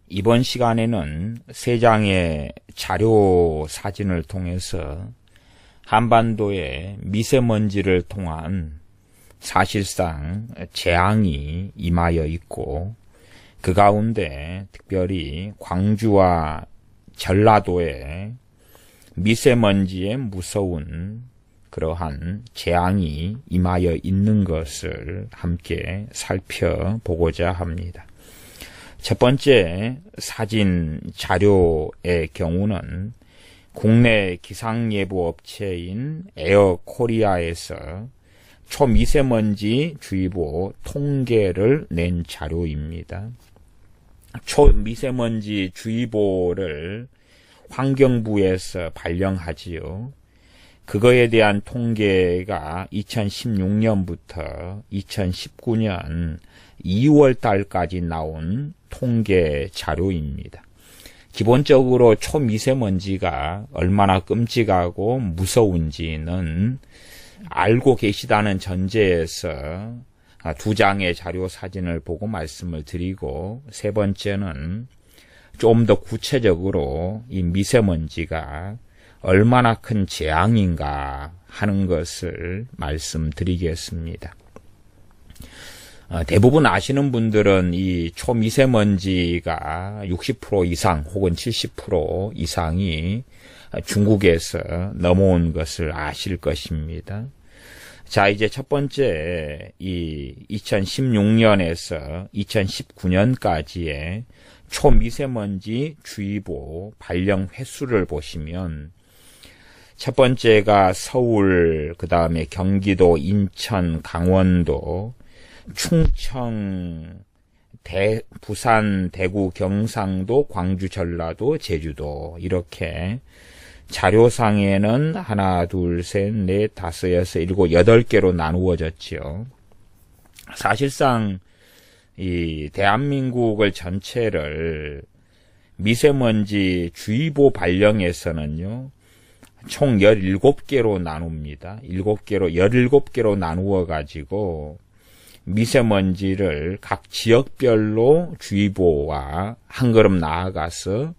이번 시간에는 세 장의 자료 사진을 통해서 한반도에 미세먼지를 통한 사실상 재앙이 임하여 있고, 그 가운데 특별히 광주와 전라도에 미세먼지의 무서운 그러한 재앙이 임하여 있는 것을 함께 살펴보고자 합니다. 첫 번째 사진 자료의 경우는 국내 기상예보 업체인 에어코리아에서 초미세먼지 주의보 통계를 낸 자료입니다. 초미세먼지 주의보를 환경부에서 발령하지요. 그거에 대한 통계가 2016년부터 2019년 2월 달까지 나온 통계 자료입니다. 기본적으로 초미세먼지가 얼마나 끔찍하고 무서운지는 알고 계시다는 전제에서 두 장의 자료 사진을 보고 말씀을 드리고, 세 번째는 좀 더 구체적으로 이 미세먼지가 얼마나 큰 재앙인가 하는 것을 말씀드리겠습니다. 대부분 아시는 분들은 이 초미세먼지가 60% 이상 혹은 70% 이상이 중국에서 넘어온 것을 아실 것입니다. 자, 이제 첫 번째 이 2016년에서 2019년까지의 초미세먼지 주의보 발령 횟수를 보시면, 첫 번째가 서울, 그 다음에 경기도, 인천, 강원도, 충청, 부산, 대구, 경상도, 광주, 전라도, 제주도, 이렇게 자료상에는 하나, 둘, 셋, 넷, 다섯, 여섯, 일곱, 8개로 나누어졌죠. 사실상 이 대한민국을 전체를 미세먼지 주의보 발령에서는요, 총 17개로 나눕니다. 17개로 나누어 가지고 미세먼지를 각 지역별로 주의보와 한 걸음 나아가서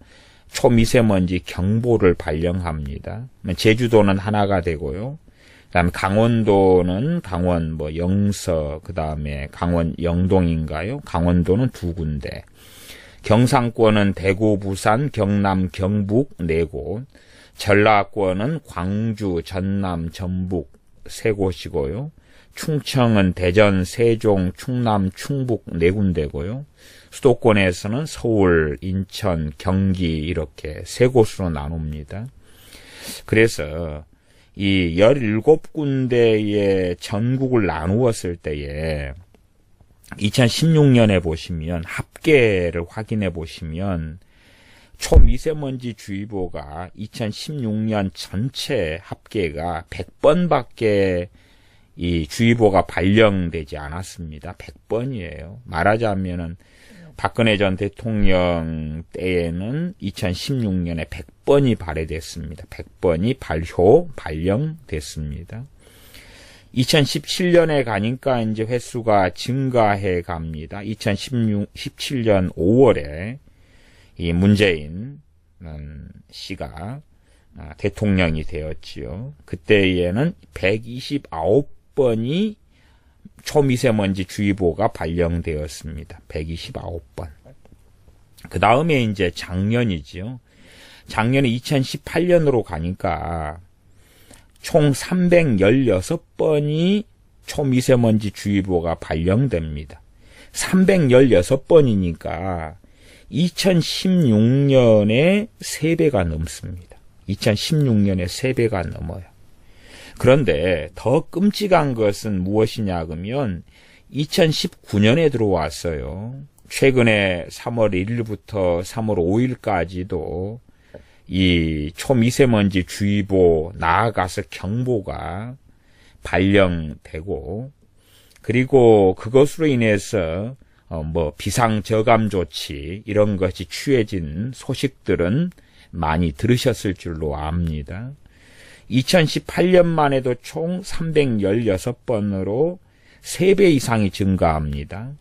초미세먼지 경보를 발령합니다. 제주도는 하나가 되고요. 그다음에 강원도는 강원 영서, 그다음에 강원 영동인가요? 강원도는 2군데. 경상권은 대구, 부산, 경남, 경북 4곳. 전라권은 광주, 전남, 전북 3곳이고요. 충청은 대전, 세종, 충남, 충북 4군데고요. 수도권에서는 서울, 인천, 경기 이렇게 3곳으로 나눕니다. 그래서 이 17군데의 전국을 나누었을 때에 2016년에 보시면 합계를 확인해 보시면 초미세먼지 주의보가 2016년 전체 합계가 100번밖에 이 주의보가 발령되지 않았습니다. 100번이에요. 말하자면은 박근혜 전 대통령 때에는 2016년에 100번이 발효됐습니다. 100번이 발령됐습니다. 2017년에 가니까 이제 횟수가 증가해 갑니다. 2017년 5월에 이 문재인 씨가 대통령이 되었지요. 그때에는 129번이 초미세먼지 주의보가 발령되었습니다. 129번. 그 다음에 이제 작년이지요. 작년에 2018년으로 가니까 총 316번이 초미세먼지 주의보가 발령됩니다. 316번이니까 2016년에 3배가 넘습니다. 2016년에 3배가 넘어요. 그런데 더 끔찍한 것은 무엇이냐 그러면 2019년에 들어왔어요. 최근에 3월 1일부터 3월 5일까지도 이 초미세먼지 주의보 나아가서 경보가 발령되고, 그리고 그것으로 인해서 비상저감 조치 이런 것이 취해진 소식들은 많이 들으셨을 줄로 압니다. 2018년만 해도 총 316번으로 3배 이상이 증가합니다.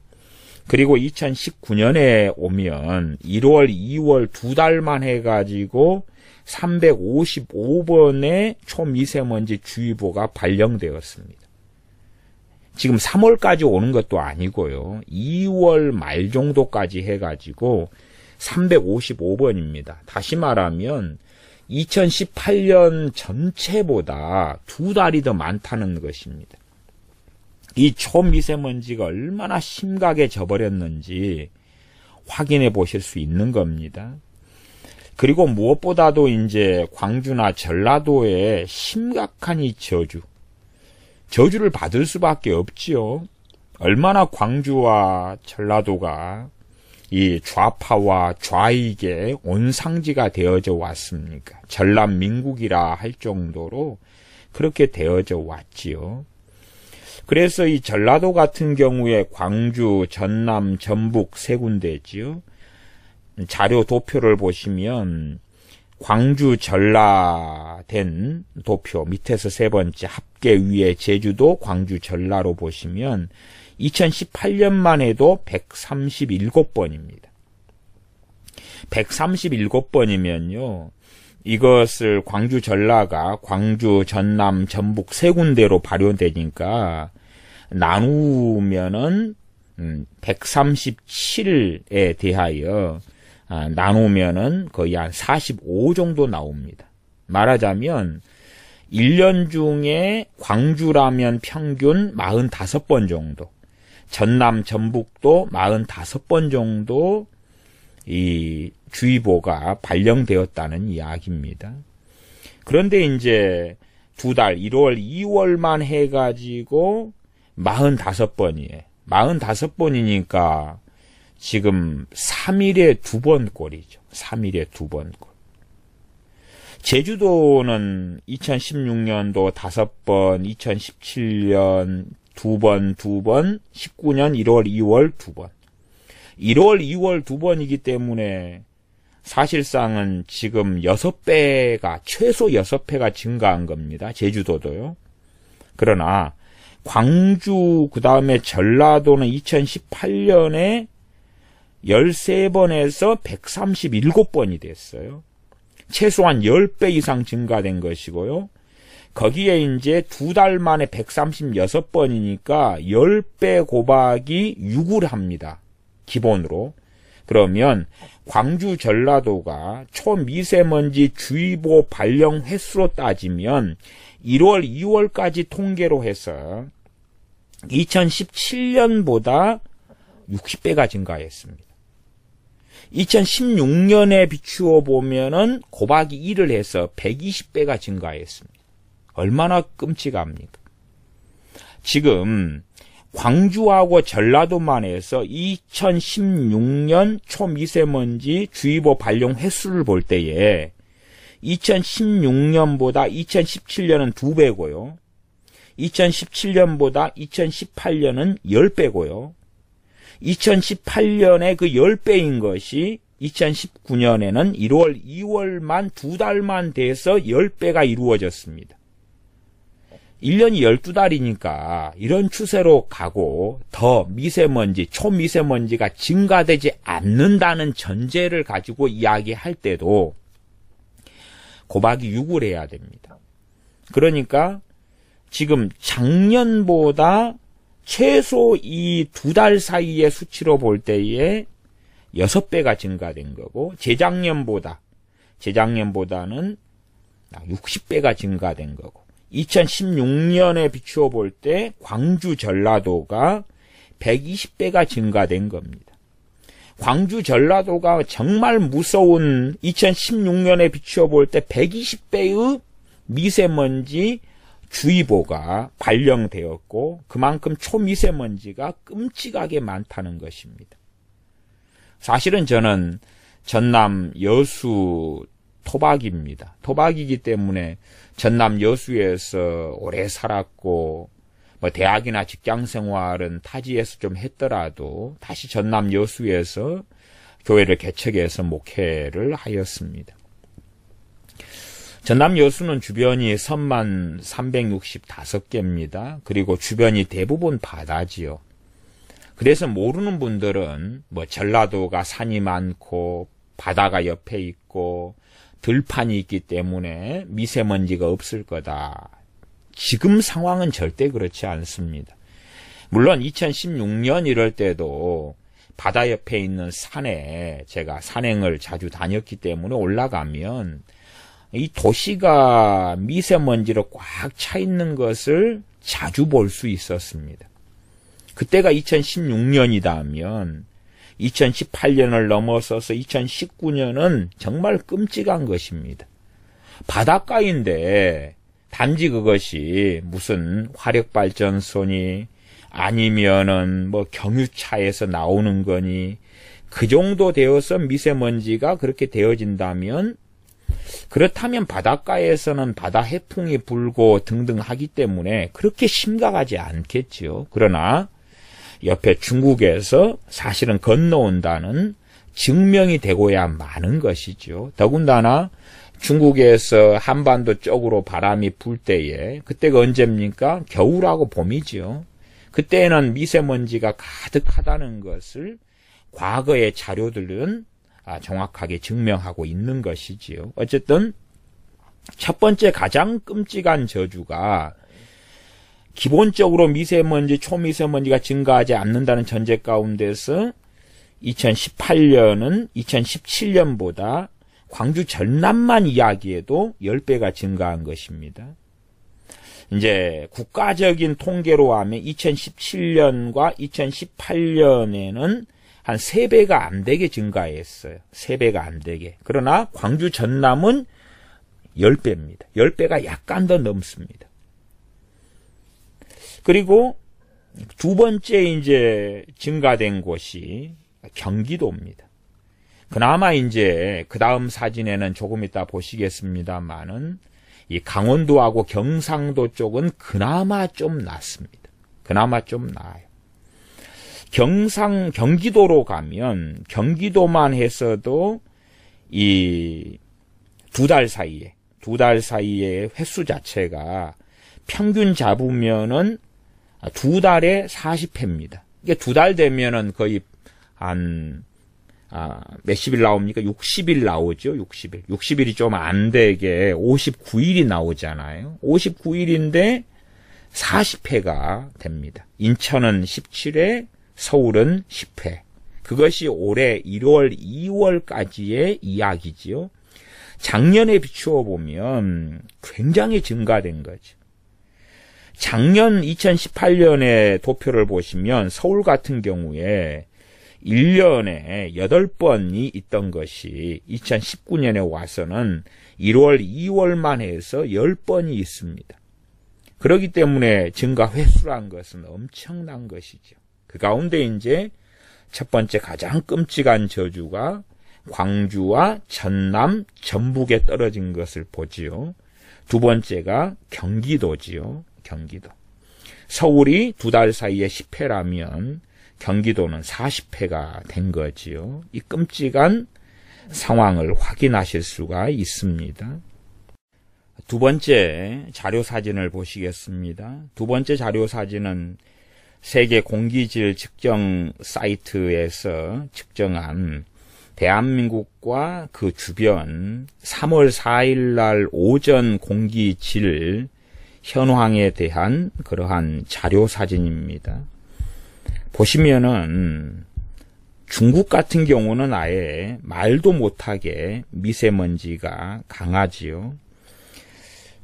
그리고 2019년에 오면 1월, 2월 2달만 해가지고 355번의 초미세먼지 주의보가 발령되었습니다. 지금 3월까지 오는 것도 아니고요. 2월 말 정도까지 해가지고 355번입니다. 다시 말하면 2018년 전체보다 2달이 더 많다는 것입니다. 이 초미세먼지가 얼마나 심각해 져버렸는지 확인해 보실 수 있는 겁니다. 그리고 무엇보다도 이제 광주나 전라도에 심각한 이 저주를 받을 수밖에 없지요. 얼마나 광주와 전라도가 이 좌파와 좌익의 온상지가 되어져 왔습니까? 전람민국이라 할 정도로 그렇게 되어져 왔지요. 그래서 이 전라도 같은 경우에 광주, 전남, 전북 세 군데지요. 자료 도표를 보시면 광주 전라된 도표 밑에서 세 번째 합계 위에 제주도 광주 전라로 보시면 2018년만 해도 137번입니다. 137번이면요. 이것을 광주 전라가 광주, 전남, 전북 세 군데로 발효되니까 나누면은 137에 대하여 나누면은 거의 한 45 정도 나옵니다. 말하자면 1년 중에 광주라면 평균 45번 정도, 전남, 전북도 45번 정도 이 주의보가 발령되었다는 이야기입니다. 그런데 이제 2달, 1월, 2월만 해가지고 45번이에요. 45번이니까 지금 3일에 2번 꼴이죠. 3일에 2번 꼴. 제주도는 2016년도 5번, 2017년 2번, 19년 1월, 2월 2번. 1월, 2월 2번이기 때문에 사실상은 지금 6배가, 최소 6배가 증가한 겁니다. 제주도도요. 그러나 광주, 그 다음에 전라도는 2018년에 13번에서 137번이 됐어요. 최소한 10배 이상 증가된 것이고요. 거기에 이제 2달 만에 136번이니까 10배 곱하기 6을 합니다. 기본으로. 그러면 광주 전라도가 초미세먼지 주의보 발령 횟수로 따지면 1월, 2월까지 통계로 해서 2017년보다 60배가 증가했습니다. 2016년에 비추어 보면은 곱하기 1을 해서 120배가 증가했습니다. 얼마나 끔찍합니까? 지금 광주하고 전라도만 해서 2016년 초미세먼지 주의보 발령 횟수를 볼 때에 2016년보다 2017년은 2배고요. 2017년보다 2018년은 10배고요. 2018년에 그 10배인 것이 2019년에는 1월, 2월만 2달만 돼서 10배가 이루어졌습니다. 1년이 12달이니까 이런 추세로 가고 더 미세먼지, 초미세먼지가 증가되지 않는다는 전제를 가지고 이야기할 때도 곱하기 6을 해야 됩니다. 그러니까 지금 작년보다 최소 이 2달 사이의 수치로 볼 때에 6배가 증가된 거고 재작년보다는 60배가 증가된 거고 2016년에 비추어 볼 때 광주 전라도가 120배가 증가된 겁니다. 광주 전라도가 정말 무서운 2016년에 비추어 볼 때 120배의 미세먼지 주의보가 발령되었고 그만큼 초미세먼지가 끔찍하게 많다는 것입니다. 사실은 저는 전남 여수 토박이입니다. 토박이기 때문에 전남 여수에서 오래 살았고 대학이나 직장 생활은 타지에서 좀 했더라도 다시 전남 여수에서 교회를 개척해서 목회를 하였습니다. 전남 여수는 주변이 섬만 365개입니다. 그리고 주변이 대부분 바다지요. 그래서 모르는 분들은 뭐 전라도가 산이 많고 바다가 옆에 있고 들판이 있기 때문에 미세먼지가 없을 거다. 지금 상황은 절대 그렇지 않습니다. 물론 2016년 이럴 때도 바다 옆에 있는 산에 제가 산행을 자주 다녔기 때문에 올라가면 이 도시가 미세먼지로 꽉 차 있는 것을 자주 볼 수 있었습니다. 그때가 2016년이다 하면 2018년을 넘어서서 2019년은 정말 끔찍한 것입니다. 바닷가인데 단지 그것이 무슨 화력발전소니 아니면은 뭐 경유차에서 나오는 거니 그 정도 되어서 미세먼지가 그렇게 되어진다면 그렇다면 바닷가에서는 바다 해풍이 불고 등등 하기 때문에 그렇게 심각하지 않겠죠. 그러나 옆에 중국에서 사실은 건너온다는 증명이 되고야 마는 것이죠. 더군다나 중국에서 한반도 쪽으로 바람이 불 때에 그때가 언제입니까? 겨울하고 봄이죠. 그때는 미세먼지가 가득하다는 것을 과거의 자료들은 정확하게 증명하고 있는 것이지요. 어쨌든 첫 번째 가장 끔찍한 저주가 기본적으로 미세먼지, 초미세먼지가 증가하지 않는다는 전제 가운데서 2018년은 2017년보다 광주 전남만 이야기해도 10배가 증가한 것입니다. 이제 국가적인 통계로 하면 2017년과 2018년에는 한 3배가 안 되게 증가했어요. 3배가 안 되게. 그러나 광주 전남은 10배입니다. 10배가 약간 더 넘습니다. 그리고 두 번째 이제 증가된 곳이 경기도입니다. 그나마 이제 그 다음 사진에는 조금 이따 보시겠습니다만은 이 강원도하고 경상도 쪽은 그나마 좀 낫습니다. 그나마 좀 나아요. 경기도로 가면 경기도만 해서도 이 두 달 사이에 횟수 자체가 평균 잡으면은 두 달에 40회입니다. 이게 두 달 되면은 거의 한 몇십일 나옵니까? 60일 나오죠. 60일. 60일이 좀 안 되게 59일이 나오잖아요. 59일인데 40회가 됩니다. 인천은 17회, 서울은 10회. 그것이 올해 1월, 2월까지의 이야기지요. 작년에 비추어 보면 굉장히 증가된 거죠. 작년 2018년의 도표를 보시면 서울 같은 경우에 1년에 8번이 있던 것이 2019년에 와서는 1월, 2월만 해서 10번이 있습니다. 그렇기 때문에 증가 횟수란 것은 엄청난 것이죠. 그 가운데 이제 첫 번째 가장 끔찍한 저주가 광주와 전남, 전북에 떨어진 것을 보지요. 두 번째가 경기도지요. 경기도. 서울이 두 달 사이에 10회라면 경기도는 40회가 된 거지요. 이 끔찍한 상황을 확인하실 수가 있습니다. 두 번째 자료 사진을 보시겠습니다. 두 번째 자료 사진은 세계 공기질 측정 사이트에서 측정한 대한민국과 그 주변 3월 4일 날 오전 공기질 현황에 대한 그러한 자료 사진입니다. 보시면은 중국 같은 경우는 아예 말도 못하게 미세먼지가 강하지요.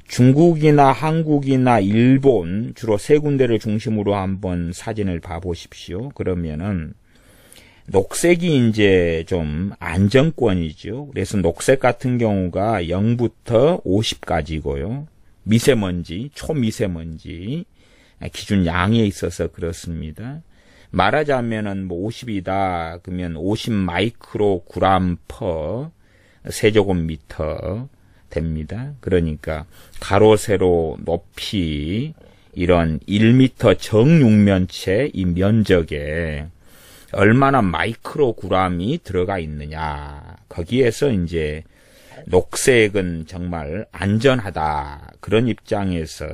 중국이나 한국이나 일본 주로 세 군데를 중심으로 한번 사진을 봐보십시오. 그러면은 녹색이 이제 좀 안정권이죠. 그래서 녹색 같은 경우가 0부터 50까지고요. 미세먼지, 초미세먼지 기준 양에 있어서 그렇습니다. 말하자면은 뭐 50이다 그러면 50 마이크로그램 퍼 세제곱미터 됩니다. 그러니까 가로 세로 높이 이런 1m 정육면체 이 면적에 얼마나 마이크로그램이 들어가 있느냐. 거기에서 이제 녹색은 정말 안전하다. 그런 입장에서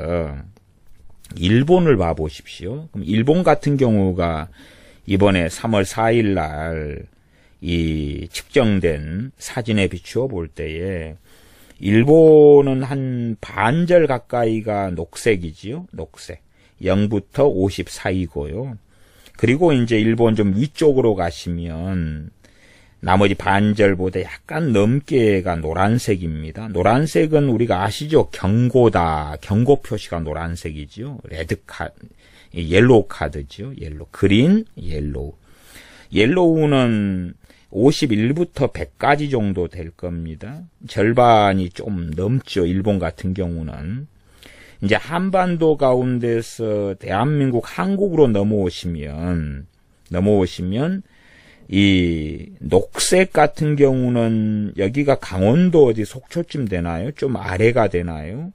일본을 봐보십시오. 그럼 일본 같은 경우가 이번에 3월 4일 날 이 측정된 사진에 비추어 볼 때에 일본은 한 반절 가까이가 녹색이지요. 녹색. 0부터 50 사이고요. 그리고 이제 일본 좀 위쪽으로 가시면 나머지 반절보다 약간 넘게가 노란색입니다. 노란색은 우리가 아시죠? 경고다. 경고 표시가 노란색이지요. 옐로우 카드죠. 옐로우. 그린, 옐로우. 옐로우는 51부터 100까지 정도 될 겁니다. 절반이 좀 넘죠. 일본 같은 경우는. 이제 한반도 가운데서 대한민국 한국으로 넘어오시면 이 녹색 같은 경우는 여기가 강원도 어디 속초쯤 되나요? 좀 아래가 되나요?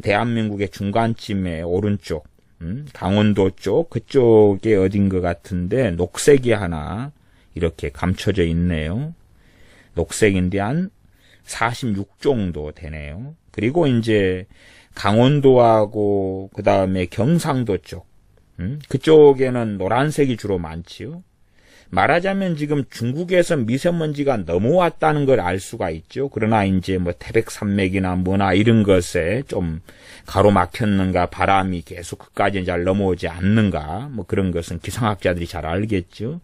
대한민국의 중간쯤에 오른쪽, 강원도 쪽 그쪽에 어딘 것 같은데 녹색이 하나 이렇게 감춰져 있네요. 녹색인데 한 46 정도 되네요. 그리고 이제 강원도하고 그 다음에 경상도 쪽, 그쪽에는 노란색이 주로 많지요. 말하자면 지금 중국에서 미세먼지가 넘어왔다는 걸 알 수가 있죠. 그러나 이제 뭐 태백산맥이나 뭐나 이런 것에 좀 가로막혔는가, 바람이 계속 그까지 잘 넘어오지 않는가, 뭐 그런 것은 기상학자들이 잘 알겠죠.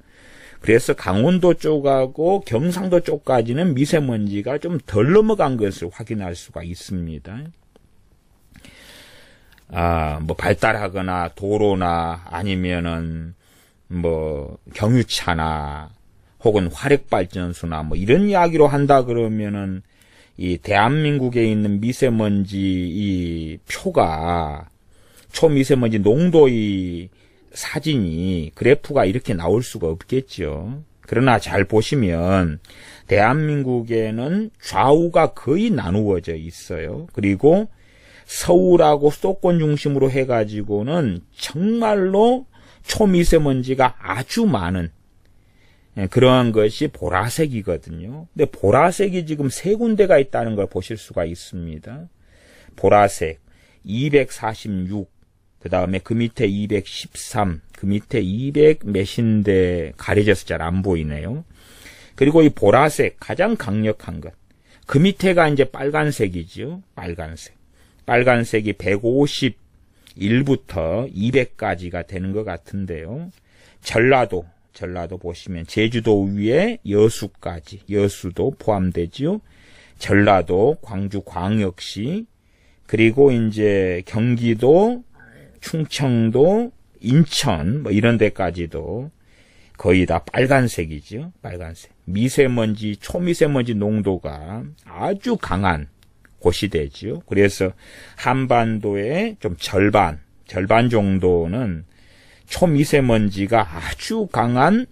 그래서 강원도 쪽하고 경상도 쪽까지는 미세먼지가 좀 덜 넘어간 것을 확인할 수가 있습니다. 뭐 발달하거나 도로나 아니면은 뭐 경유차나 혹은 화력발전소나 뭐 이런 이야기로 한다 그러면은 이 대한민국에 있는 미세먼지 이 표가 초미세먼지 농도의 사진이 그래프가 이렇게 나올 수가 없겠죠. 그러나 잘 보시면 대한민국에는 좌우가 거의 나누어져 있어요. 그리고 서울하고 수도권 중심으로 해가지고는 정말로 초미세먼지가 아주 많은 그러한 것이 보라색이거든요. 근데 보라색이 지금 세 군데가 있다는 걸 보실 수가 있습니다. 보라색 246, 그 다음에 그 밑에 213, 그 밑에 200 몇인데 가려져서 잘 안 보이네요. 그리고 이 보라색 가장 강력한 것, 그 밑에가 이제 빨간색이죠. 빨간색이 151부터 200까지가 되는 것 같은데요. 전라도 보시면 제주도 위에 여수도 포함되지요. 전라도, 광주, 광역시, 그리고 이제 경기도, 충청도, 인천 뭐 이런 데까지도 거의 다 빨간색이죠. 빨간색. 미세먼지, 초미세먼지 농도가 아주 강한 곳이 되지요. 그래서 한반도의 좀 절반 정도는 초미세먼지가 아주 강한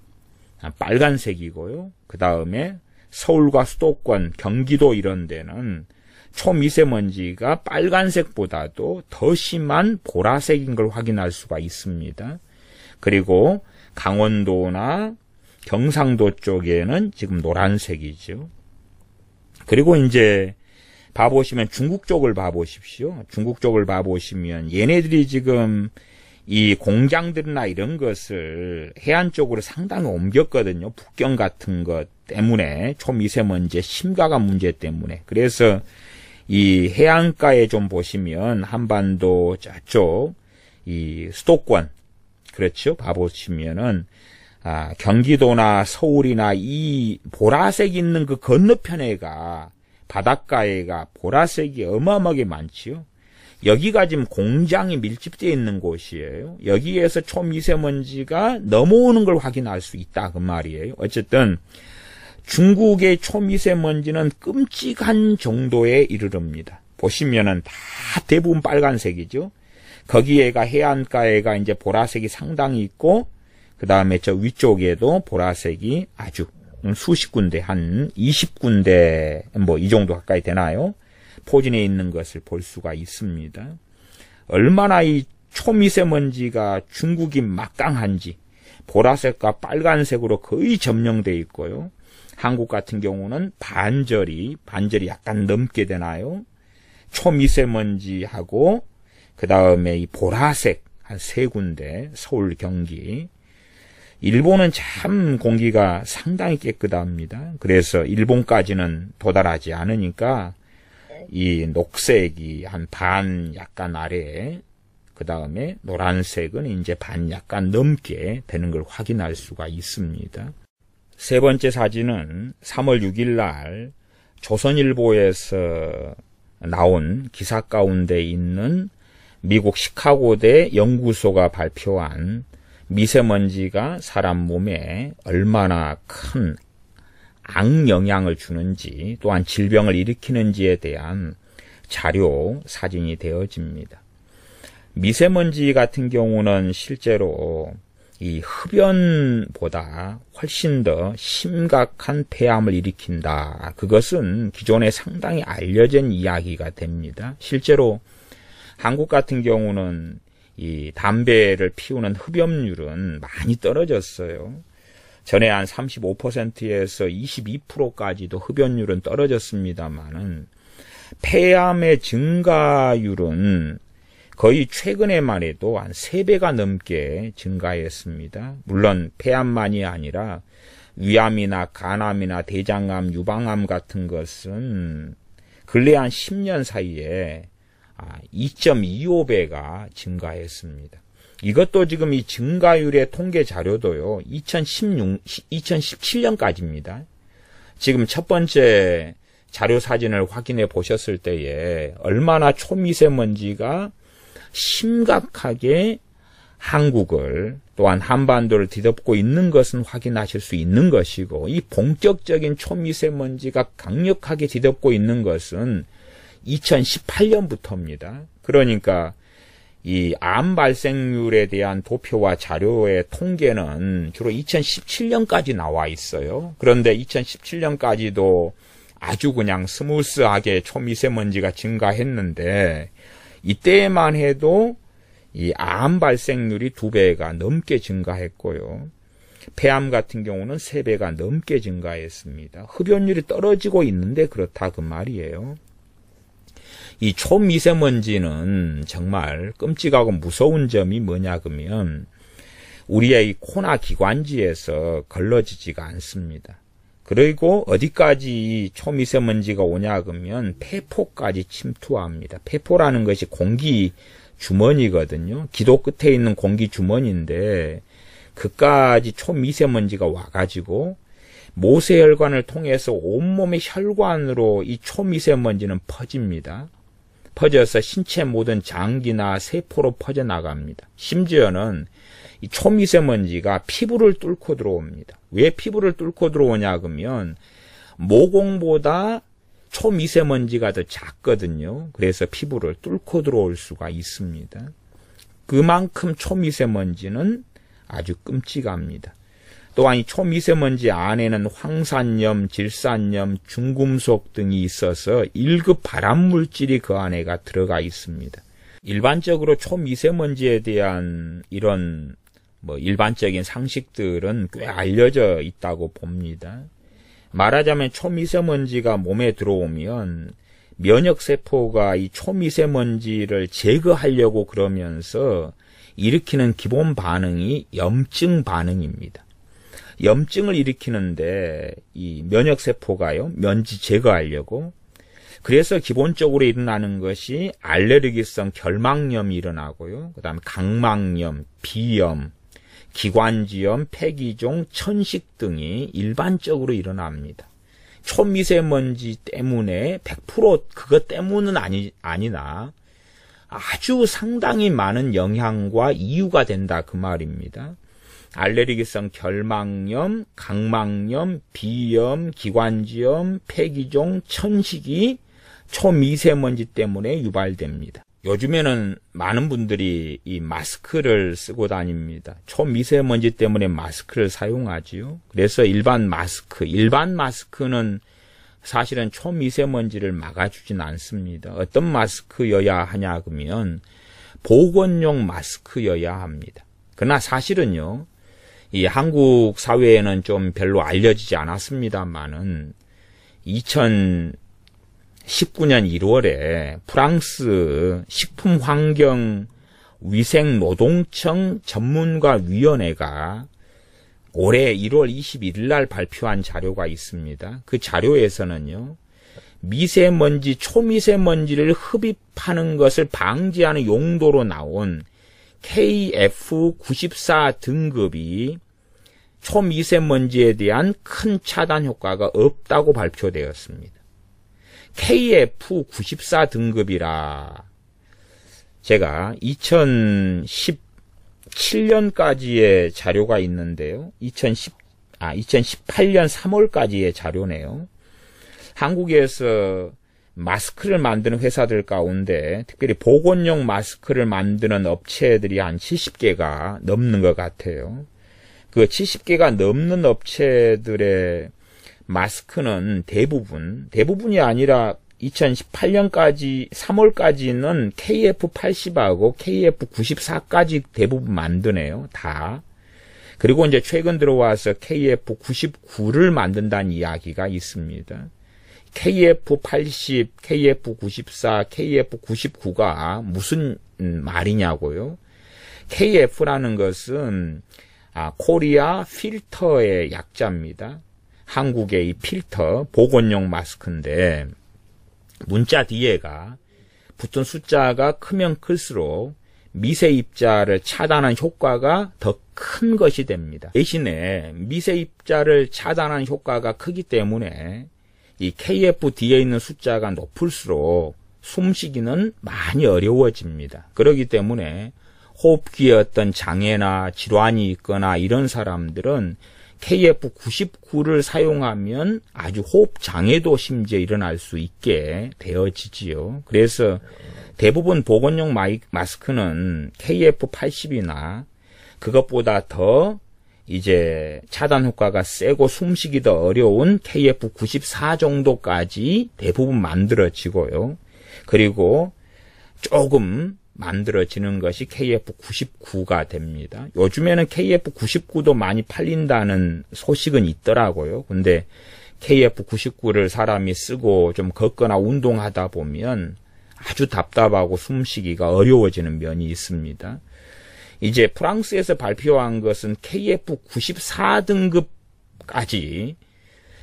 빨간색이고요. 그 다음에 서울과 수도권, 경기도 이런 데는 초미세먼지가 빨간색보다도 더 심한 보라색인 걸 확인할 수가 있습니다. 그리고 강원도나 경상도 쪽에는 지금 노란색이죠. 그리고 이제 봐보시면 중국 쪽을 봐보십시오. 중국 쪽을 봐보시면 얘네들이 지금 이 공장들이나 이런 것을 해안 쪽으로 상당히 옮겼거든요. 북경 같은 것 때문에, 초미세먼지의 심각한 문제 때문에. 그래서 이 해안가에 좀 보시면 한반도 저쪽 이 수도권, 그렇죠? 봐보시면은 경기도나 서울이나 이 보라색 있는 그 건너편에가 바닷가에가 보라색이 어마어마하게 많지요. 여기가 지금 공장이 밀집되어 있는 곳이에요. 여기에서 초미세먼지가 넘어오는 걸 확인할 수 있다 그 말이에요. 어쨌든 중국의 초미세먼지는 끔찍한 정도에 이르릅니다. 보시면은 다 대부분 빨간색이죠. 거기에가 해안가에가 이제 보라색이 상당히 있고, 그 다음에 저 위쪽에도 보라색이 아주 수십 군데, 한 20군데, 뭐 이 정도 가까이 되나요? 포진해 있는 것을 볼 수가 있습니다. 얼마나 이 초미세먼지가 중국이 막강한지, 보라색과 빨간색으로 거의 점령되어 있고요. 한국 같은 경우는 반절이 약간 넘게 되나요? 초미세먼지하고 그 다음에 이 보라색, 한 3군데, 서울, 경기. 일본은 참 공기가 상당히 깨끗합니다. 그래서 일본까지는 도달하지 않으니까 이 녹색이 한 반 약간 아래에, 그 다음에 노란색은 이제 반 약간 넘게 되는 걸 확인할 수가 있습니다. 세 번째 사진은 3월 6일 날 조선일보에서 나온 기사 가운데 있는 미국 시카고대 연구소가 발표한 미세먼지가 사람 몸에 얼마나 큰 악영향을 주는지, 또한 질병을 일으키는지에 대한 자료 사진이 되어집니다. 미세먼지 같은 경우는 실제로 이 흡연보다 훨씬 더 심각한 폐암을 일으킨다. 그것은 기존에 상당히 알려진 이야기가 됩니다. 실제로 한국 같은 경우는 이 담배를 피우는 흡연율은 많이 떨어졌어요. 전에 한 35%에서 22%까지도 흡연율은 떨어졌습니다만은 폐암의 증가율은 거의 최근에만 해도 한 3배가 넘게 증가했습니다. 물론 폐암만이 아니라 위암이나 간암이나 대장암, 유방암 같은 것은 근래 한 10년 사이에 2.25배가 증가했습니다. 이것도 지금 이 증가율의 통계 자료도요, 2017년까지입니다. 지금 첫 번째 자료 사진을 확인해 보셨을 때에 얼마나 초미세먼지가 심각하게 한국을, 또한 한반도를 뒤덮고 있는 것은 확인하실 수 있는 것이고, 이 본격적인 초미세먼지가 강력하게 뒤덮고 있는 것은 2018년부터입니다. 그러니까 이 암 발생률에 대한 도표와 자료의 통계는 주로 2017년까지 나와 있어요. 그런데 2017년까지도 아주 그냥 스무스하게 초미세먼지가 증가했는데, 이때만 해도 이 암 발생률이 2배가 넘게 증가했고요. 폐암 같은 경우는 3배가 넘게 증가했습니다. 흡연율이 떨어지고 있는데 그렇다 그 말이에요. 이 초미세먼지는 정말 끔찍하고 무서운 점이 뭐냐 그러면 우리의 이 코나 기관지에서 걸러지지가 않습니다. 그리고 어디까지 초미세먼지가 오냐 그러면 폐포까지 침투합니다. 폐포라는 것이 공기 주머니거든요. 기도 끝에 있는 공기 주머니인데 그까지 초미세먼지가 와가지고 모세혈관을 통해서 온몸의 혈관으로 이 초미세먼지는 퍼집니다. 퍼져서 신체 모든 장기나 세포로 퍼져나갑니다. 심지어는 이 초미세먼지가 피부를 뚫고 들어옵니다. 왜 피부를 뚫고 들어오냐 그러면 모공보다 초미세먼지가 더 작거든요. 그래서 피부를 뚫고 들어올 수가 있습니다. 그만큼 초미세먼지는 아주 끔찍합니다. 또한 이 초미세먼지 안에는 황산염, 질산염, 중금속 등이 있어서 1급 발암물질이 그 안에가 들어가 있습니다. 일반적으로 초미세먼지에 대한 이런 일반적인 상식들은 꽤 알려져 있다고 봅니다. 말하자면 초미세먼지가 몸에 들어오면 면역세포가 이 초미세먼지를 제거하려고 그러면서 일으키는 기본 반응이 염증 반응입니다. 염증을 일으키는데 이 면역세포가요, 먼지 제거하려고. 그래서 기본적으로 일어나는 것이 알레르기성 결막염이 일어나고요. 그 다음에 각막염, 비염, 기관지염, 폐기종, 천식 등이 일반적으로 일어납니다. 초미세먼지 때문에 100% 그것 때문은 아니나 아주 상당히 많은 영향과 이유가 된다 그 말입니다. 알레르기성 결막염, 각막염, 비염, 기관지염, 폐기종, 천식이 초미세먼지 때문에 유발됩니다. 요즘에는 많은 분들이 이 마스크를 쓰고 다닙니다. 초미세먼지 때문에 마스크를 사용하지요. 그래서 일반 마스크는 사실은 초미세먼지를 막아주진 않습니다. 어떤 마스크여야 하냐 그러면 보건용 마스크여야 합니다. 그러나 사실은요, 이 한국 사회에는 좀 별로 알려지지 않았습니다만은 2019년 1월에 프랑스 식품환경 위생노동청 전문가위원회가 올해 1월 21일 날 발표한 자료가 있습니다. 그 자료에서는요, 미세먼지, 초미세먼지를 흡입하는 것을 방지하는 용도로 나온 KF94 등급이 초미세먼지에 대한 큰 차단 효과가 없다고 발표되었습니다. KF94 등급이라 제가 2017년까지의 자료가 있는데요. 2018년 3월까지의 자료네요. 한국에서 마스크를 만드는 회사들 가운데 특별히 보건용 마스크를 만드는 업체들이 한 70개가 넘는 것 같아요. 그 70개가 넘는 업체들의 마스크는 대부분이 아니라 2018년까지 3월까지는 KF80하고 KF94까지 대부분 만드네요. 다. 그리고 이제 최근 들어와서 KF99를 만든다는 이야기가 있습니다. KF80, KF94, KF99가 무슨 말이냐고요? KF라는 것은 코리아 필터의 약자입니다. 한국의 이 필터, 보건용 마스크인데 문자 뒤에가 붙은 숫자가 크면 클수록 미세입자를 차단하는 효과가 더 큰 것이 됩니다. 대신에 미세입자를 차단하는 효과가 크기 때문에 이 KF 뒤에 있는 숫자가 높을수록 숨쉬기는 많이 어려워집니다. 그렇기 때문에 호흡기에 어떤 장애나 질환이 있거나 이런 사람들은 KF99를 사용하면 아주 호흡 장애도 심지어 일어날 수 있게 되어지지요. 그래서 대부분 보건용 마스크는 KF80이나 그것보다 더 이제 차단 효과가 세고 숨쉬기 더 어려운 KF94 정도까지 대부분 만들어지고요. 그리고 조금 만들어지는 것이 KF99가 됩니다. 요즘에는 KF99도 많이 팔린다는 소식은 있더라고요. 근데 KF99를 사람이 쓰고 좀 걷거나 운동하다 보면 아주 답답하고 숨쉬기가 어려워지는 면이 있습니다. 이제 프랑스에서 발표한 것은 KF94 등급까지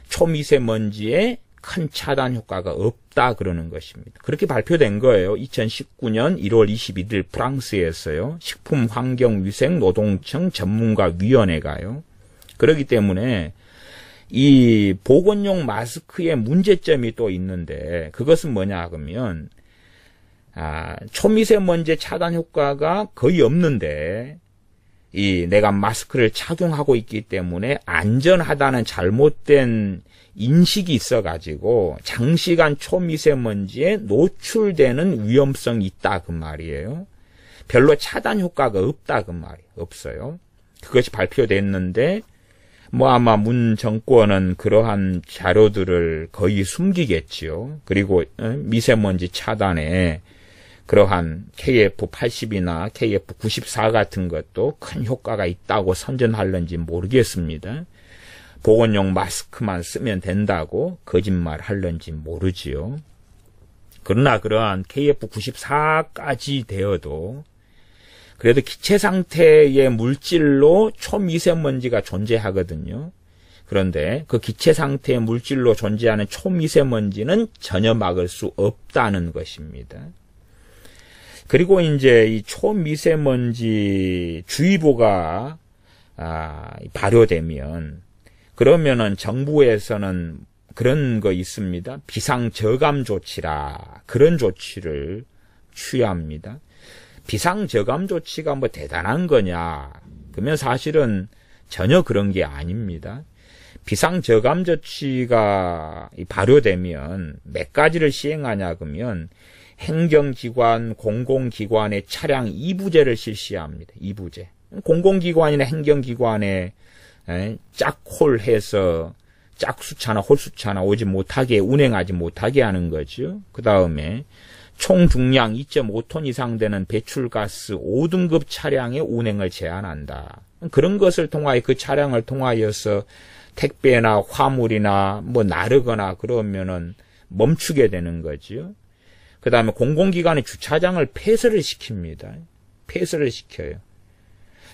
초미세먼지에 큰 차단 효과가 없다 그러는 것입니다. 그렇게 발표된 거예요. 2019년 1월 21일 프랑스에서요. 식품환경위생노동청 전문가위원회가요. 그렇기 때문에 이 보건용 마스크의 문제점이 또 있는데 그것은 뭐냐 그러면 초미세먼지 차단 효과가 거의 없는데 내가 마스크를 착용하고 있기 때문에 안전하다는 잘못된 인식이 있어가지고 장시간 초미세먼지에 노출되는 위험성이 있다 그 말이에요. 별로 차단 효과가 없다 그 말이에요. 없어요. 그것이 발표됐는데 아마 문 정권은 그러한 자료들을 거의 숨기겠지요. 그리고 미세먼지 차단에 그러한 KF80이나 KF94 같은 것도 큰 효과가 있다고 선전하는지 모르겠습니다. 보건용 마스크만 쓰면 된다고 거짓말 하는지 모르지요. 그러나 그러한 KF94까지 되어도 그래도 기체 상태의 물질로 초미세먼지가 존재하거든요. 그런데 그 기체 상태의 물질로 존재하는 초미세먼지는 전혀 막을 수 없다는 것입니다. 그리고 이제 이 초미세먼지 주의보가 발효되면 그러면은 정부에서는 그런 거 있습니다. 비상저감 조치라 그런 조치를 취합니다. 비상저감 조치가 뭐 대단한 거냐? 그러면 사실은 전혀 그런 게 아닙니다. 비상저감 조치가 발효되면 몇 가지를 시행하냐 그러면 행정기관, 공공기관의 차량 2부제를 실시합니다. 2부제. 공공기관이나 행정기관에 짝홀해서 짝수차나 홀수차나 오지 못하게 운행하지 못하게 하는 거죠. 그 다음에 총 중량 2.5톤 이상 되는 배출가스 5등급 차량의 운행을 제한한다. 그런 것을 통하여 그 차량을 통하여서 택배나 화물이나 나르거나 그러면은 멈추게 되는 거죠. 그 다음에 공공기관의 주차장을 폐쇄를 시킵니다. 폐쇄를 시켜요.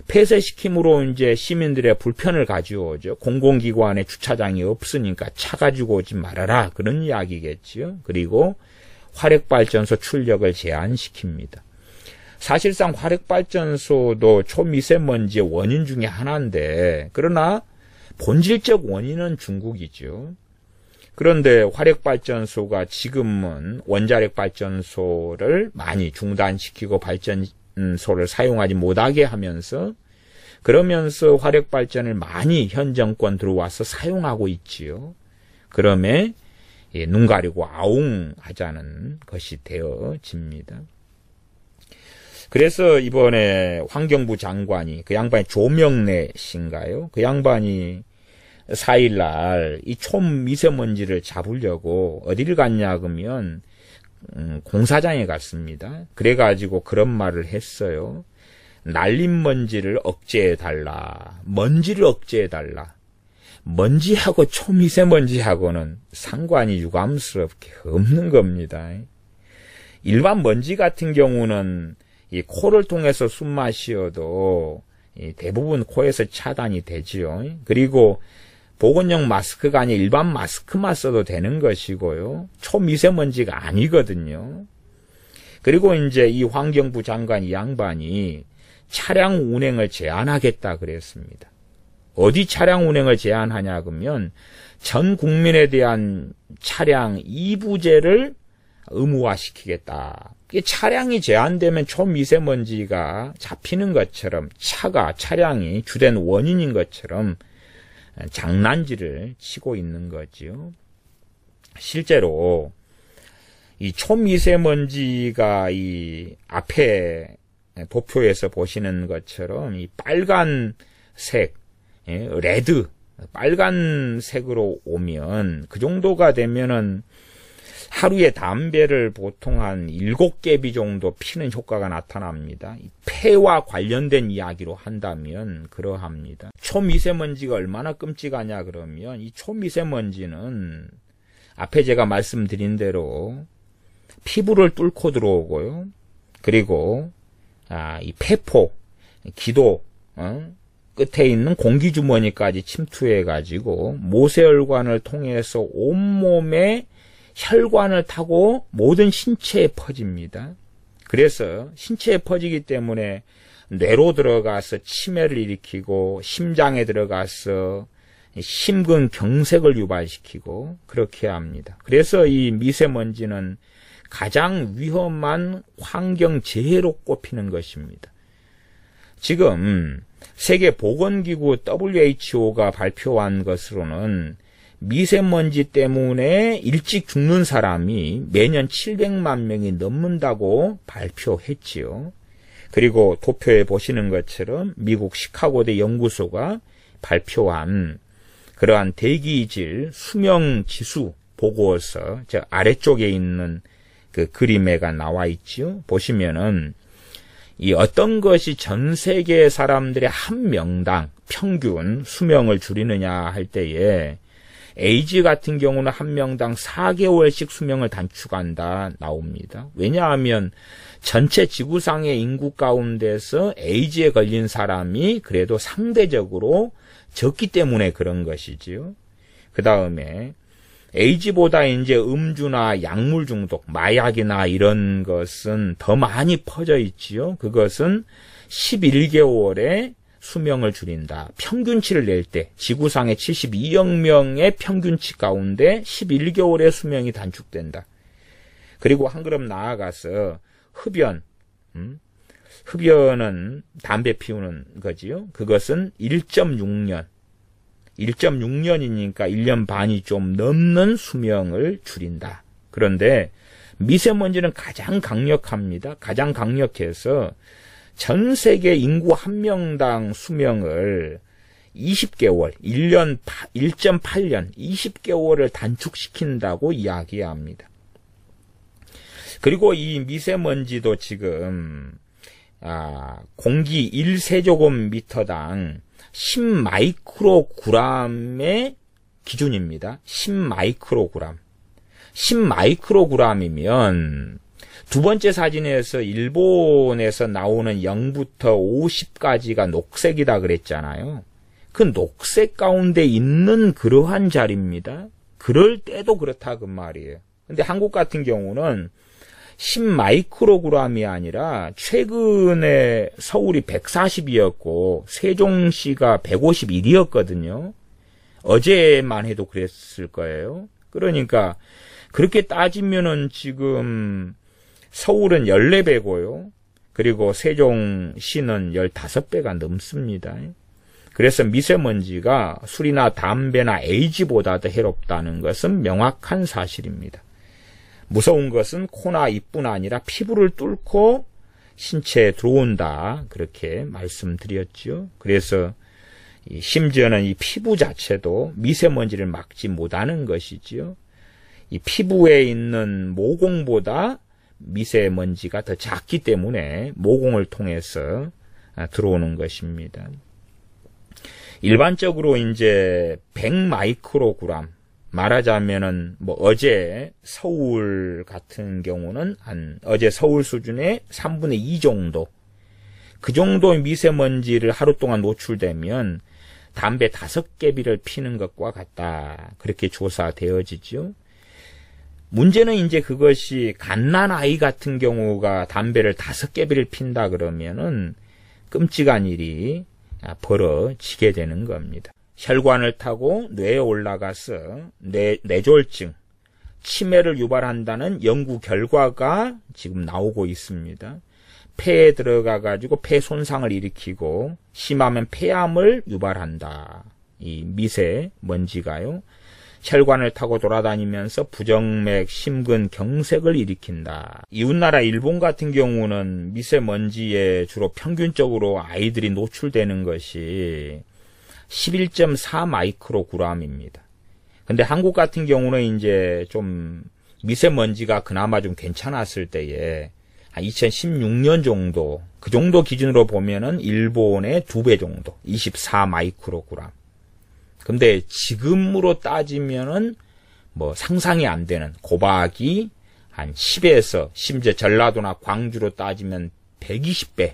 폐쇄시킴으로 이제 시민들의 불편을 가져오죠. 공공기관에 주차장이 없으니까 차 가지고 오지 말아라. 그런 이야기겠지요. 그리고 화력발전소 출력을 제한시킵니다. 사실상 화력발전소도 초미세먼지의 원인 중에 하나인데, 그러나 본질적 원인은 중국이죠. 그런데 화력발전소가 지금은 원자력발전소를 많이 중단시키고 발전소를 사용하지 못하게 하면서, 그러면서 화력발전을 많이 현 정권 들어와서 사용하고 있지요. 그러면 눈 가리고 아웅하자는 것이 되어집니다. 그래서 이번에 환경부 장관이, 그 양반이 조명래 씨인가요? 그 양반이 4일날 이 초미세먼지를 잡으려고 어디를 갔냐 그러면 공사장에 갔습니다. 그래가지고 그런 말을 했어요. 날린 먼지를 억제해달라. 먼지를 억제해달라. 먼지하고 초미세먼지하고는 상관이 유감스럽게 없는 겁니다. 일반 먼지 같은 경우는 이 코를 통해서 숨 마시어도 대부분 코에서 차단이 되지요. 그리고 보건용 마스크가 아니라 일반 마스크만 써도 되는 것이고요. 초미세먼지가 아니거든요. 그리고 이제 이 환경부 장관 이 양반이 차량 운행을 제한하겠다 그랬습니다. 어디 차량 운행을 제한하냐 그러면 전 국민에 대한 차량 이부제를 의무화시키겠다. 차량이 제한되면 초미세먼지가 잡히는 것처럼 차량이 주된 원인인 것처럼 장난질을 치고 있는 거지요. 실제로 이 초미세먼지가 이 앞에 도표에서 보시는 것처럼 이 빨간색, 레드, 빨간색으로 오면 그 정도가 되면은 하루에 담배를 보통 한 7개비 정도 피는 효과가 나타납니다. 폐와 관련된 이야기로 한다면 그러합니다. 초미세먼지가 얼마나 끔찍하냐 그러면 이 초미세먼지는 앞에 제가 말씀드린 대로 피부를 뚫고 들어오고요. 그리고 이 폐포, 기도 끝에 있는 공기주머니까지 침투해가지고 모세혈관을 통해서 온몸에 혈관을 타고 모든 신체에 퍼집니다. 그래서 신체에 퍼지기 때문에 뇌로 들어가서 치매를 일으키고 심장에 들어가서 심근경색을 유발시키고 그렇게 합니다. 그래서 이 미세먼지는 가장 위험한 환경재해로 꼽히는 것입니다. 지금 세계보건기구 WHO가 발표한 것으로는 미세먼지 때문에 일찍 죽는 사람이 매년 700만 명이 넘는다고 발표했지요. 그리고 도표에 보시는 것처럼 미국 시카고대 연구소가 발표한 그러한 대기질 수명지수 보고서, 저 아래쪽에 있는 그 그림에가 나와 있지요. 보시면은 이 어떤 것이 전 세계 사람들의 한 명당 평균 수명을 줄이느냐 할 때에 에이즈 같은 경우는 한 명당 4개월씩 수명을 단축한다 나옵니다. 왜냐하면 전체 지구상의 인구 가운데서 에이즈에 걸린 사람이 그래도 상대적으로 적기 때문에 그런 것이지요. 그 다음에 에이즈보다 이제 음주나 약물 중독, 마약이나 이런 것은 더 많이 퍼져 있지요. 그것은 11개월에 수명을 줄인다. 평균치를 낼 때 지구상의 72억 명의 평균치 가운데 11개월의 수명이 단축된다. 그리고 한 걸음 나아가서 흡연, 흡연은 담배 피우는 거지요. 그것은 1.6년, 1.6년이니까 1년 반이 좀 넘는 수명을 줄인다. 그런데 미세먼지는 가장 강력합니다. 가장 강력해서 전 세계 인구 한 명당 수명을 20개월, 1년, 1.8년, 20개월을 단축시킨다고 이야기합니다. 그리고 이 미세먼지도 지금 공기 1세제곱미터당 10마이크로그램의 기준입니다. 10마이크로그램. 10마이크로그램이면 두 번째 사진에서 일본에서 나오는 0부터 50까지가 녹색이다 그랬잖아요. 그 녹색 가운데 있는 그러한 자리입니다. 그럴 때도 그렇다 그 말이에요. 근데 한국 같은 경우는 10마이크로그램이 아니라 최근에 서울이 140이었고 세종시가 151이었거든요. 어제만 해도 그랬을 거예요. 그러니까 그렇게 따지면은 지금 서울은 14배고요. 그리고 세종시는 15배가 넘습니다. 그래서 미세먼지가 술이나 담배나 에이즈보다 더 해롭다는 것은 명확한 사실입니다. 무서운 것은 코나 입뿐 아니라 피부를 뚫고 신체에 들어온다. 그렇게 말씀드렸죠. 그래서 심지어는 이 피부 자체도 미세먼지를 막지 못하는 것이지요. 이 피부에 있는 모공보다 미세먼지가 더 작기 때문에 모공을 통해서 들어오는 것입니다. 일반적으로 이제 100마이크로그램 말하자면은 어제 서울 같은 경우는 어제 서울 수준의 3분의 2 정도 그 정도의 미세먼지를 하루 동안 노출되면 담배 5개비를 피는 것과 같다. 그렇게 조사되어지죠. 문제는 이제 그것이 갓난아이 같은 경우가 담배를 5개비를 핀다 그러면은 끔찍한 일이 벌어지게 되는 겁니다. 혈관을 타고 뇌에 올라가서 뇌졸중, 치매를 유발한다는 연구 결과가 지금 나오고 있습니다. 폐에 들어가가지고 폐 손상을 일으키고 심하면 폐암을 유발한다. 이 미세먼지가요. 혈관을 타고 돌아다니면서 부정맥, 심근, 경색을 일으킨다. 이웃나라 일본 같은 경우는 미세먼지에 주로 평균적으로 아이들이 노출되는 것이 11.4 마이크로그램입니다. 근데 한국 같은 경우는 이제 좀 미세먼지가 그나마 좀 괜찮았을 때에 한 2016년 정도, 그 정도 기준으로 보면은 일본의 2배 정도, 24 마이크로그램. 근데 지금으로 따지면은 상상이 안 되는 고박이 한 10에서 심지어 전라도나 광주로 따지면 120배.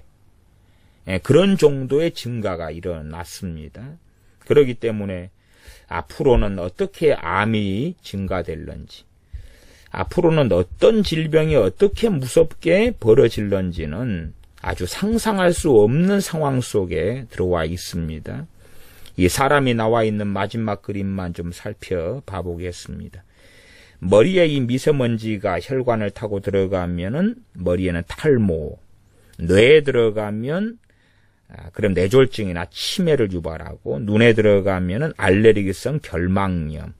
그런 정도의 증가가 일어났습니다. 그렇기 때문에 앞으로는 어떻게 암이 증가될런지, 앞으로는 어떤 질병이 어떻게 무섭게 벌어질런지는 아주 상상할 수 없는 상황 속에 들어와 있습니다. 이 사람이 나와 있는 마지막 그림만 좀 살펴봐 보겠습니다. 머리에 이 미세먼지가 혈관을 타고 들어가면은 머리에는 탈모, 뇌에 들어가면 그럼 뇌졸중이나 치매를 유발하고, 눈에 들어가면은 알레르기성 결막염,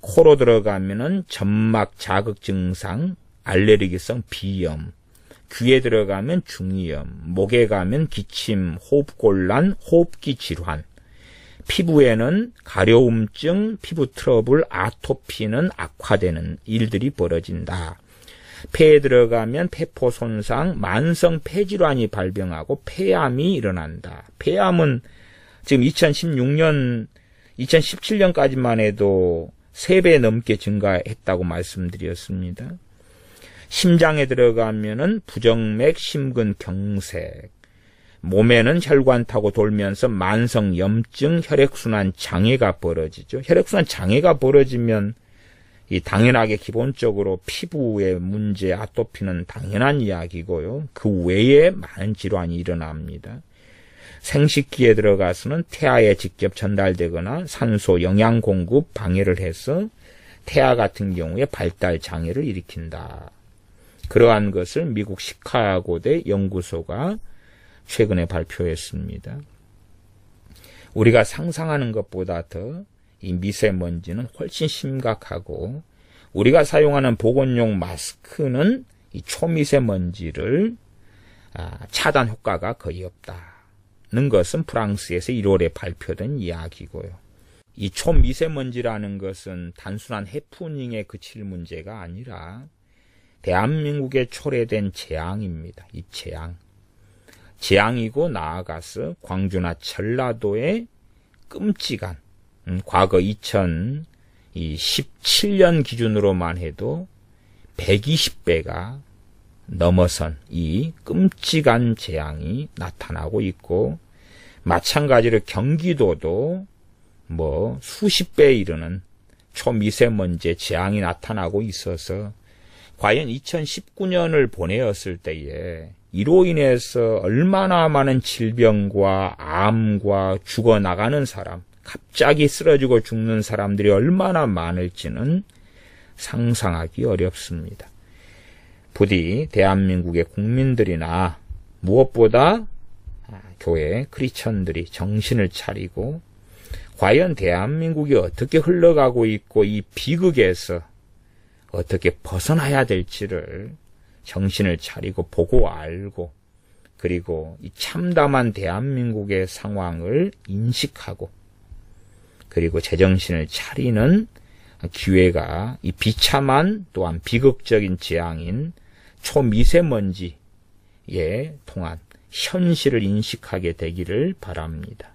코로 들어가면은 점막 자극 증상, 알레르기성 비염, 귀에 들어가면 중이염, 목에 가면 기침, 호흡곤란, 호흡기 질환, 피부에는 가려움증, 피부 트러블, 아토피는 악화되는 일들이 벌어진다. 폐에 들어가면 폐포 손상, 만성 폐질환이 발병하고 폐암이 일어난다. 폐암은 지금 2017년까지만 해도 3배 넘게 증가했다고 말씀드렸습니다. 심장에 들어가면은 부정맥, 심근, 경색, 몸에는 혈관 타고 돌면서 만성 염증, 혈액순환 장애가 벌어지죠. 혈액순환 장애가 벌어지면 당연하게 기본적으로 피부의 문제, 아토피는 당연한 이야기고요. 그 외에 많은 질환이 일어납니다. 생식기에 들어가서는 태아에 직접 전달되거나 산소, 영양 공급 방해를 해서 태아 같은 경우에 발달 장애를 일으킨다. 그러한 것을 미국 시카고대 연구소가 최근에 발표했습니다. 우리가 상상하는 것보다 더 이 미세먼지는 훨씬 심각하고, 우리가 사용하는 보건용 마스크는 이 초미세먼지를 차단 효과가 거의 없다는 것은 프랑스에서 1월에 발표된 이야기고요. 이 초미세먼지라는 것은 단순한 해프닝에 그칠 문제가 아니라 대한민국에 초래된 재앙입니다. 이 재앙이고 나아가서 광주나 전라도의 끔찍한 과거 2017년 기준으로만 해도 120배가 넘어선 이 끔찍한 재앙이 나타나고 있고, 마찬가지로 경기도도 수십 배에 이르는 초미세먼지의 재앙이 나타나고 있어서, 과연 2019년을 보내었을 때에 이로 인해서 얼마나 많은 질병과 암과 죽어나가는 사람, 갑자기 쓰러지고 죽는 사람들이 얼마나 많을지는 상상하기 어렵습니다. 부디 대한민국의 국민들이나 무엇보다 교회 크리스천들이 정신을 차리고, 과연 대한민국이 어떻게 흘러가고 있고 이 비극에서 어떻게 벗어나야 될지를 정신을 차리고 보고 알고, 그리고 이 참담한 대한민국의 상황을 인식하고, 그리고 제정신을 차리는 기회가 이 비참한 또한 비극적인 재앙인 초미세먼지에 통한 현실을 인식하게 되기를 바랍니다.